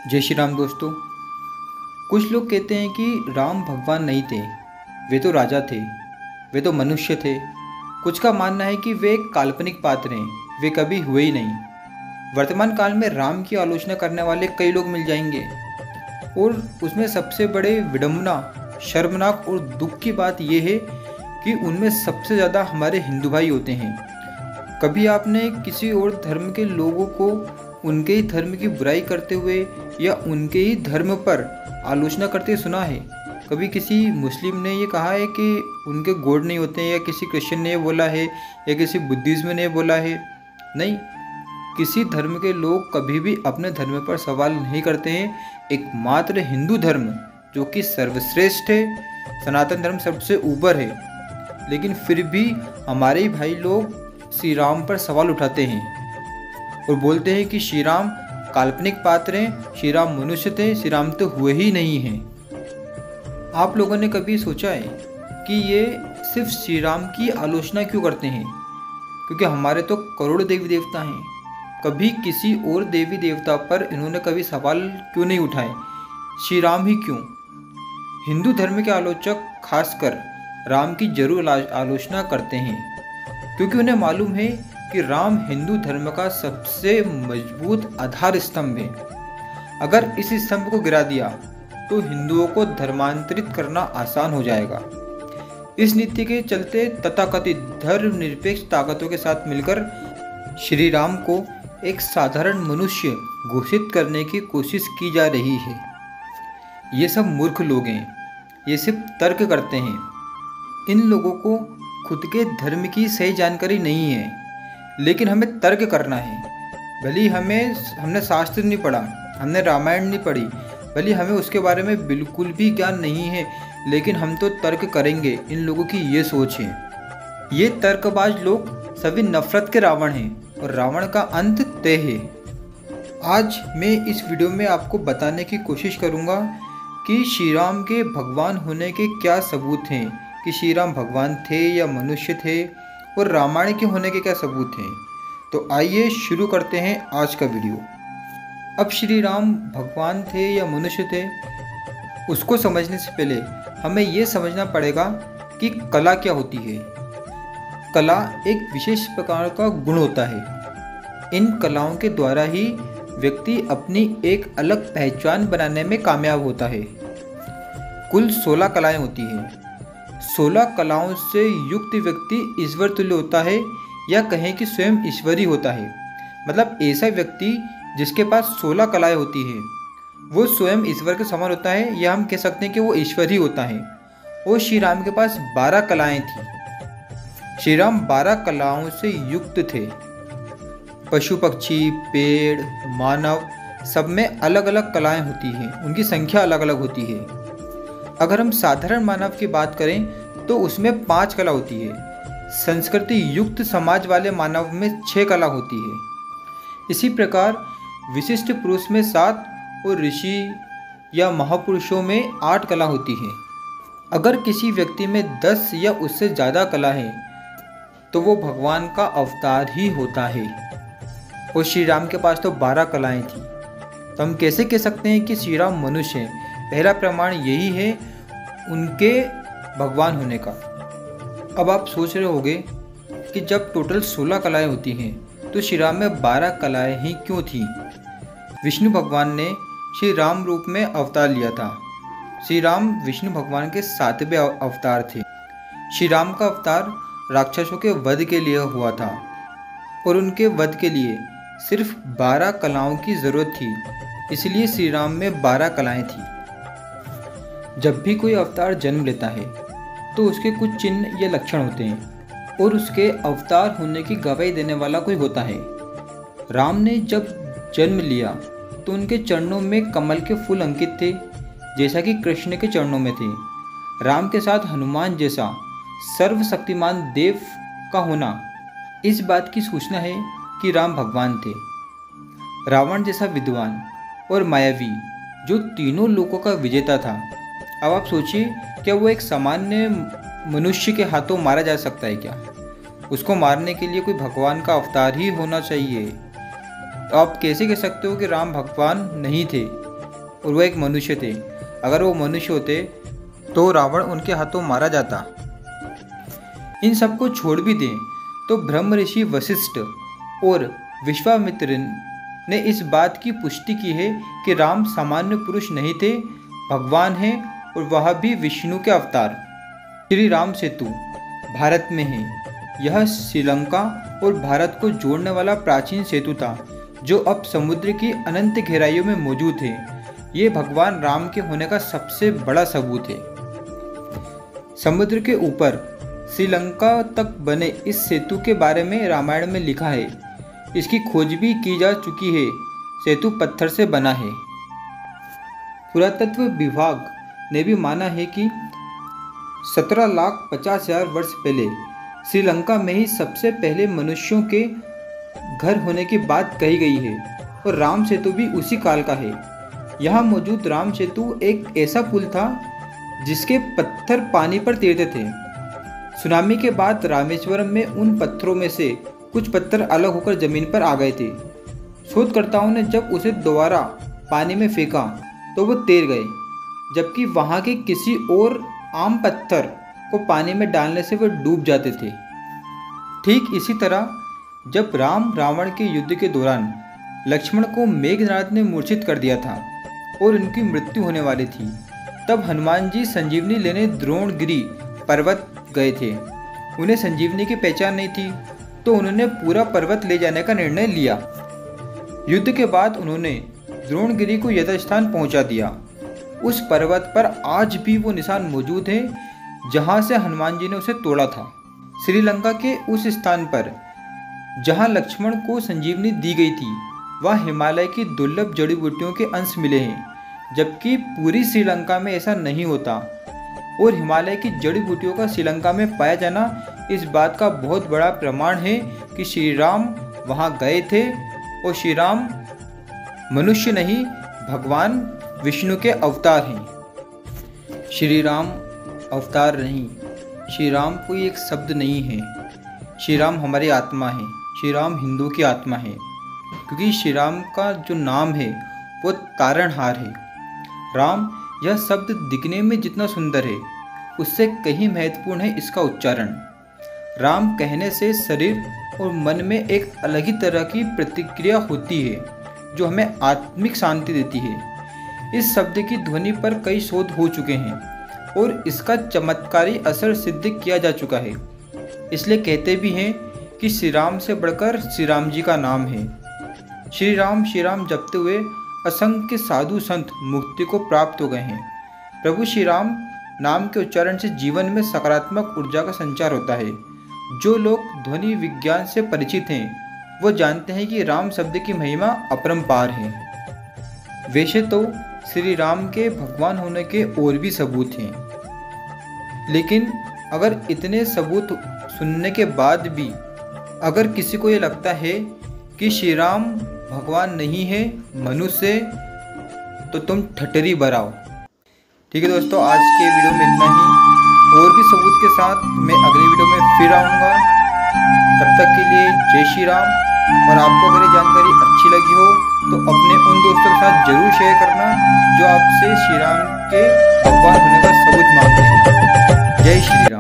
जय श्री राम दोस्तों। कुछ लोग कहते हैं कि राम भगवान नहीं थे, वे तो राजा थे, वे तो मनुष्य थे। कुछ का मानना है कि वे एक काल्पनिक पात्र हैं, वे कभी हुए ही नहीं। वर्तमान काल में राम की आलोचना करने वाले कई लोग मिल जाएंगे और उसमें सबसे बड़े विडंबना, शर्मनाक और दुख की बात यह है कि उनमें सबसे ज़्यादा हमारे हिंदू भाई होते हैं। कभी आपने किसी और धर्म के लोगों को उनके ही धर्म की बुराई करते हुए या उनके ही धर्म पर आलोचना करते सुना है? कभी किसी मुस्लिम ने ये कहा है कि उनके गॉड नहीं होते हैं, या किसी क्रिश्चियन ने ये बोला है, या किसी बुद्धिज़्म ने बोला है? नहीं, किसी धर्म के लोग कभी भी अपने धर्म पर सवाल नहीं करते हैं। एकमात्र हिंदू धर्म जो कि सर्वश्रेष्ठ है, सनातन धर्म सबसे ऊपर है, लेकिन फिर भी हमारे ही भाई लोग श्री राम पर सवाल उठाते हैं और बोलते हैं कि श्री राम काल्पनिक पात्र हैं, श्री राम मनुष्य थे, श्री राम तो हुए ही नहीं हैं। आप लोगों ने कभी सोचा है कि ये सिर्फ श्री राम की आलोचना क्यों करते हैं? क्योंकि हमारे तो करोड़ों देवी देवता हैं, कभी किसी और देवी देवता पर इन्होंने कभी सवाल क्यों नहीं उठाए? श्री राम ही क्यों? हिंदू धर्म के आलोचक खासकर राम की जरूर आलोचना करते हैं, क्योंकि उन्हें मालूम है कि राम हिंदू धर्म का सबसे मजबूत आधार स्तंभ है। अगर इस स्तंभ को गिरा दिया तो हिंदुओं को धर्मांतरित करना आसान हो जाएगा। इस नीति के चलते तथाकथित धर्मनिरपेक्ष ताकतों के साथ मिलकर श्री राम को एक साधारण मनुष्य घोषित करने की कोशिश की जा रही है। ये सब मूर्ख लोग हैं, ये सिर्फ तर्क करते हैं। इन लोगों को खुद के धर्म की सही जानकारी नहीं है, लेकिन हमें तर्क करना है। भले हमने शास्त्र नहीं पढ़ा, हमने रामायण नहीं पढ़ी, भले हमें उसके बारे में बिल्कुल भी ज्ञान नहीं है, लेकिन हम तो तर्क करेंगे। इन लोगों की ये सोच है। ये तर्कबाज लोग सभी नफरत के रावण हैं और रावण का अंत तय है। आज मैं इस वीडियो में आपको बताने की कोशिश करूँगा कि श्री राम के भगवान होने के क्या सबूत हैं, कि श्री राम भगवान थे या मनुष्य थे, और रामायण के होने के क्या सबूत हैं। तो आइए शुरू करते हैं आज का वीडियो। अब श्री राम भगवान थे या मनुष्य थे, उसको समझने से पहले हमें ये समझना पड़ेगा कि कला क्या होती है। कला एक विशेष प्रकार का गुण होता है। इन कलाओं के द्वारा ही व्यक्ति अपनी एक अलग पहचान बनाने में कामयाब होता है। कुल 16 कलाएं होती हैं। 16 कलाओं से युक्त व्यक्ति ईश्वर तुल्य होता है, या कहें कि स्वयं ईश्वर ही होता है। मतलब ऐसा व्यक्ति जिसके पास 16 कलाएं होती है वो स्वयं ईश्वर के समान होता है, या हम कह सकते हैं कि वो ईश्वर ही होता है। और श्री राम के पास 12 कलाएं थी। श्री राम 12 कलाओं से युक्त थे। पशु पक्षी, पेड़, मानव, सब में अलग अलग कलाएं होती हैं, उनकी संख्या अलग अलग होती है। अगर हम साधारण मानव की बात करें तो उसमें 5 कला होती है। संस्कृति युक्त समाज वाले मानव में 6 कला होती है। इसी प्रकार विशिष्ट पुरुष में 7 और ऋषि या महापुरुषों में 8 कला होती है। अगर किसी व्यक्ति में 10 या उससे ज़्यादा कला है तो वो भगवान का अवतार ही होता है। और श्री राम के पास तो 12 कलाएं थी। तो हम कैसे कह सकते हैं कि श्री राम मनुष्य हैं? पहला प्रमाण यही है उनके भगवान होने का। अब आप सोच रहे होंगे कि जब टोटल 16 कलाएं होती हैं तो श्री राम में 12 कलाएं ही क्यों थीं? विष्णु भगवान ने श्री राम रूप में अवतार लिया था। श्री राम विष्णु भगवान के 7वें अवतार थे। श्री राम का अवतार राक्षसों के वध के लिए हुआ था, और उनके वध के लिए सिर्फ 12 कलाओं की ज़रूरत थी, इसलिए श्री राम में 12 कलाएं थी। जब भी कोई अवतार जन्म लेता है तो उसके कुछ चिन्ह या लक्षण होते हैं, और उसके अवतार होने की गवाही देने वाला कोई होता है। राम ने जब जन्म लिया तो उनके चरणों में कमल के फूल अंकित थे, जैसा कि कृष्ण के चरणों में थे। राम के साथ हनुमान जैसा सर्वशक्तिमान देव का होना इस बात की सूचना है कि राम भगवान थे। रावण जैसा विद्वान और मायावी जो तीनों लोकों का विजेता था। अब आप सोचिए, क्या वो एक सामान्य मनुष्य के हाथों मारा जा सकता है क्या? उसको मारने के लिए कोई भगवान का अवतार ही होना चाहिए। तो आप कैसे कह सकते हो कि राम भगवान नहीं थे? और वो एक मनुष्य थे। अगर वो मनुष्य होते तो रावण उनके हाथों मारा जाता। इन सब को छोड़ भी दें तो ब्रह्म ऋषि वशिष्ठ और विश्वामित्र ने इस बात की पुष्टि की है कि राम सामान्य पुरुष नहीं थे, भगवान हैं, और वह भी विष्णु के अवतार। श्री राम सेतु भारत में है। यह श्रीलंका और भारत को जोड़ने वाला प्राचीन सेतु था जो अब समुद्र की अनंत गहराइयों में मौजूद है। ये भगवान राम के होने का सबसे बड़ा सबूत है। समुद्र के ऊपर श्रीलंका तक बने इस सेतु के बारे में रामायण में लिखा है। इसकी खोज भी की जा चुकी है। सेतु पत्थर से बना है। पुरातत्व विभाग ने भी माना है कि 17,50,000 वर्ष पहले श्रीलंका में ही सबसे पहले मनुष्यों के घर होने की बात कही गई है और राम सेतु भी उसी काल का है। यहाँ मौजूद राम सेतु एक ऐसा पुल था जिसके पत्थर पानी पर तैरते थे। सुनामी के बाद रामेश्वरम में उन पत्थरों में से कुछ पत्थर अलग होकर जमीन पर आ गए थे। शोधकर्ताओं ने जब उसे दोबारा पानी में फेंका तो वो तैर गए, जबकि वहाँ के किसी और आम पत्थर को पानी में डालने से वो डूब जाते थे। ठीक इसी तरह जब राम रावण के युद्ध के दौरान लक्ष्मण को मेघनाद ने मूर्छित कर दिया था और उनकी मृत्यु होने वाली थी, तब हनुमान जी संजीवनी लेने द्रोणगिरी पर्वत गए थे। उन्हें संजीवनी की पहचान नहीं थी तो उन्होंने पूरा पर्वत ले जाने का निर्णय लिया। युद्ध के बाद उन्होंने द्रोणगिरी को यथास्थान पहुंचा दिया। उस पर्वत पर आज भी वो निशान मौजूद है जहां से हनुमान जी ने उसे तोड़ा था। श्रीलंका के उस स्थान पर जहां लक्ष्मण को संजीवनी दी गई थी वह हिमालय की दुर्लभ जड़ी बूटियों के अंश मिले हैं, जबकि पूरी श्रीलंका में ऐसा नहीं होता। और हिमालय की जड़ी बूटियों का श्रीलंका में पाया जाना इस बात का बहुत बड़ा प्रमाण है कि श्री राम वहाँ गए थे। और श्री राम मनुष्य नहीं, भगवान विष्णु के अवतार हैं। श्री राम अवतार नहीं, श्री राम कोई एक शब्द नहीं है। श्री राम हमारी आत्मा है। श्री राम हिंदू की आत्मा है, क्योंकि श्री राम का जो नाम है वो तारणहार है। राम यह शब्द दिखने में जितना सुंदर है उससे कहीं महत्वपूर्ण है इसका उच्चारण। राम कहने से शरीर और मन में एक अलग ही तरह की प्रतिक्रिया होती है जो हमें आत्मिक शांति देती है। इस शब्द की ध्वनि पर कई शोध हो चुके हैं और इसका चमत्कारी असर सिद्ध किया जा चुका है। इसलिए कहते भी हैं कि श्री राम से बढ़कर श्री राम जी का नाम है। श्री राम जपते हुए असंख्य साधु संत मुक्ति को प्राप्त हो गए हैं। प्रभु श्री राम नाम के उच्चारण से जीवन में सकारात्मक ऊर्जा का संचार होता है। जो लोग ध्वनि विज्ञान से परिचित हैं वो जानते हैं कि राम शब्द की महिमा अपरंपार है। वैसे तो श्री राम के भगवान होने के और भी सबूत हैं, लेकिन अगर इतने सबूत सुनने के बाद भी अगर किसी को ये लगता है कि श्री राम भगवान नहीं है, मनुष्य, तो तुम ठटरी बराओ। ठीक है दोस्तों, आज के वीडियो में इतना ही। और भी सबूत के साथ मैं अगली वीडियो में फिर आऊँगा। तब तक के लिए जय श्री राम। और आपको अगर ये जानकारी अच्छी लगी हो तो अपने उन दोस्तों के साथ जरूर शेयर करना जो आपसे श्री राम के भगवान होने का सबूत मांगते हैं। जय श्री राम।